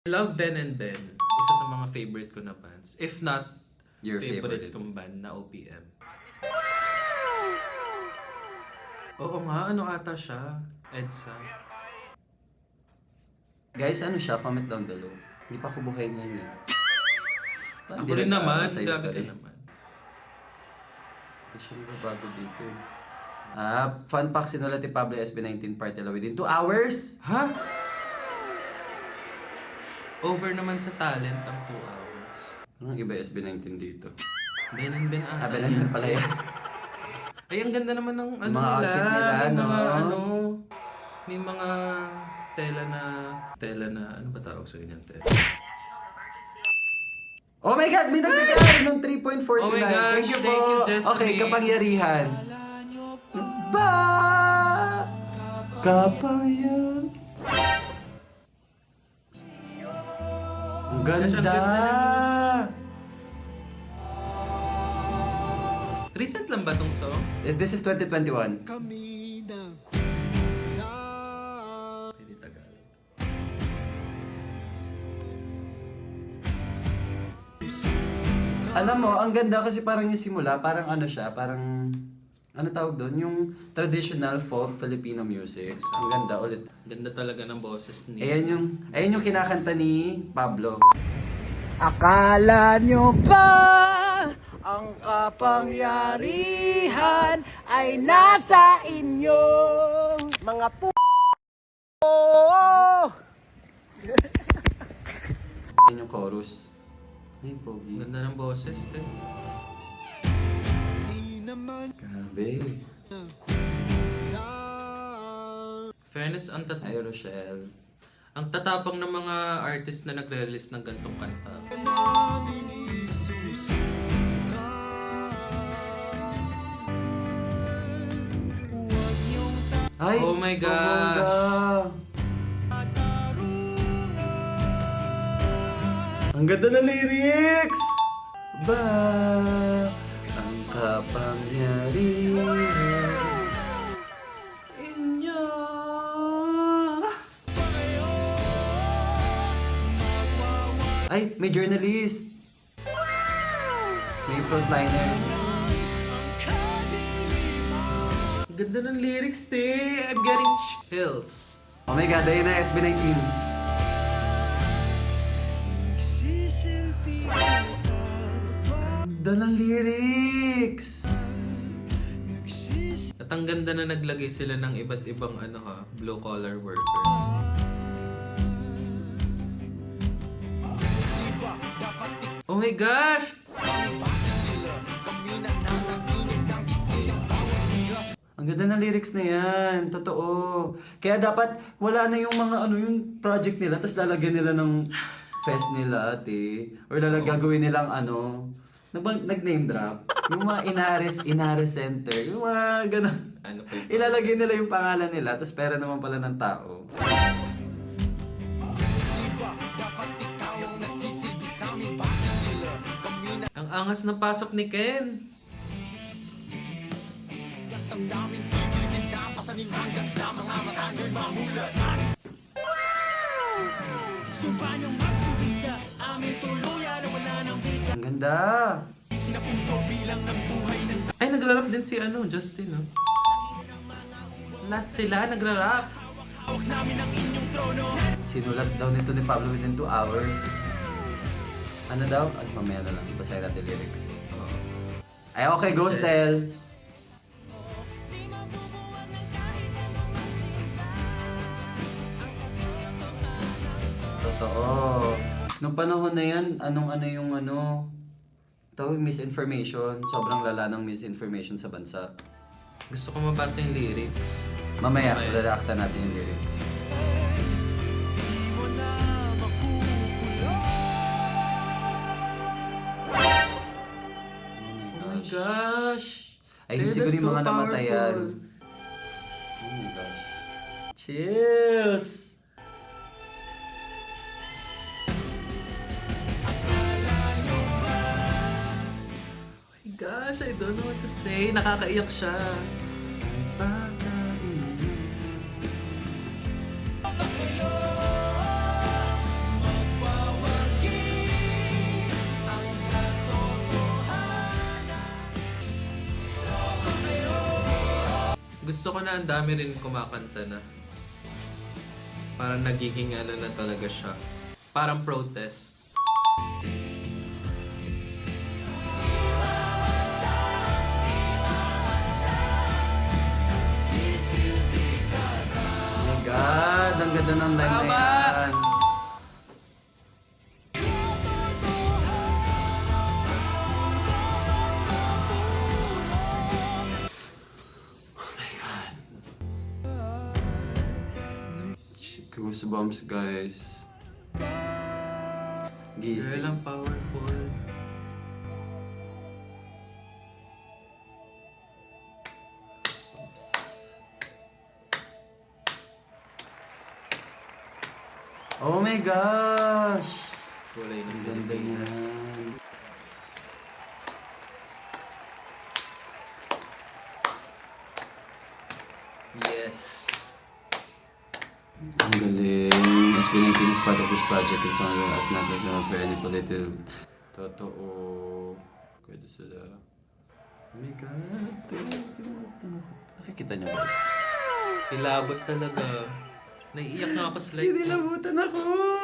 I love Ben and Ben. Isa sa mga favorite ko na bands. If not, Your favorite favorite. kong band na OPM. Oo nga, ano ata siya? EDSA. Guys, ano siya? Comment down below. Hindi pa ako buhay ngayon eh. Parang Ako di rin nag-aaral naman, sa grabe ka history. naman. Ito siya bago dito eh. Fun fact, sinulat ni Pablo SB19 Partela within 2 hours? Ha? Over naman sa talent ang 2 hours. Anong iba SB19 dito? Ben and Ben ata. Ben and Ben pala yan. Ay, ang ganda naman ng ano Mga nila. outfit nila, May no? mga ano, may mga tela na, ano ba tawag sa ganyan tela? Oh my God! May nagkakaroon ng 3.49. Oh my gosh, Thank you po. thank you, Jessie. Okay, kapangyarihan. Ba? Kapangyarihan. Ang Gosh, ang ganda. ganda. Recent lang ba tong song? This is 2021. Hindi Tagalog. Alam mo, ang ganda kasi parang yung simula, parang ano siya, parang ano tawag doon? Yung traditional folk Filipino music. Ang ganda ulit. Ganda talaga ng boses ni... Ayan yung kinakanta ni Pablo. Akala nyo ba ang kapangyarihan ay nasa inyo mga Ayan yung chorus. Ay, pogi. Ganda ng boses, te. Grabe. Fairness, Ay, Rochelle. ang tatapang ng mga artist na nagre-release ng gantong kanta. Ay! Oh my gosh. bongga. Ang ganda ng lyrics! Ba ang kapangyarihan Inyo. Ay, may journalist. May frontliner. Ang ganda ng lyrics, te. I'm getting chills. Oh my God, ayun na SB19. Ganda ng lyrics. At ang ganda na naglagay sila ng iba't ibang blue collar workers. Oh my gosh! Ang ganda ng lyrics na yan. Totoo. Kaya dapat wala na yung mga yung project nila tapos lalagyan nila ng fest nila, ate. Or gagawin nilang nag-name drop. Yung mga Inares Center. Yung mga gano'n. Ano pa yun? Ilalagay nila yung pangalan nila tapos pera naman pala ng tao. Ang angas ng pasok ni Ken. Ang ganda. Ay, nagra-rap din si Justin, no? Lahat sila nagra-rap. Sinulat daw nito ni Pablo within 2 hours. Ano daw? Ay, mamaya na lang. Basahin natin lyrics. Ay, okay, go, Stel. Totoo. Nung panahon na yan, tawag misinformation. Sobrang lala ng misinformation sa bansa. Gusto ko mabasa yung lyrics. Mamaya, Mamaya. lalakta natin yung lyrics. Oh my gosh! Ay, Dude, siguro that's yung so mga namatayan. powerful. Oh my gosh. Chills! Oh my gosh, I don't know what to say. Nakakaiyak siya. Gusto ko na ang dami rin kumakanta na. Parang nagiging ano na talaga siya. Parang protest. Oh my God, ang ganda ng line na Tama! yan. Goosebumps, guys. Girl, Gising. ang powerful. Oh my gosh! Kulay ng Ang ganda niya. Pilipinas. Yes. Ang galing. SB19 is part of this project and song as not as known for any political. Totoo. Kwento sila. Oh my God. Nakikita niyo ba? Kilabot talaga. Naiiyak nga pa sila. Nilabutan ako!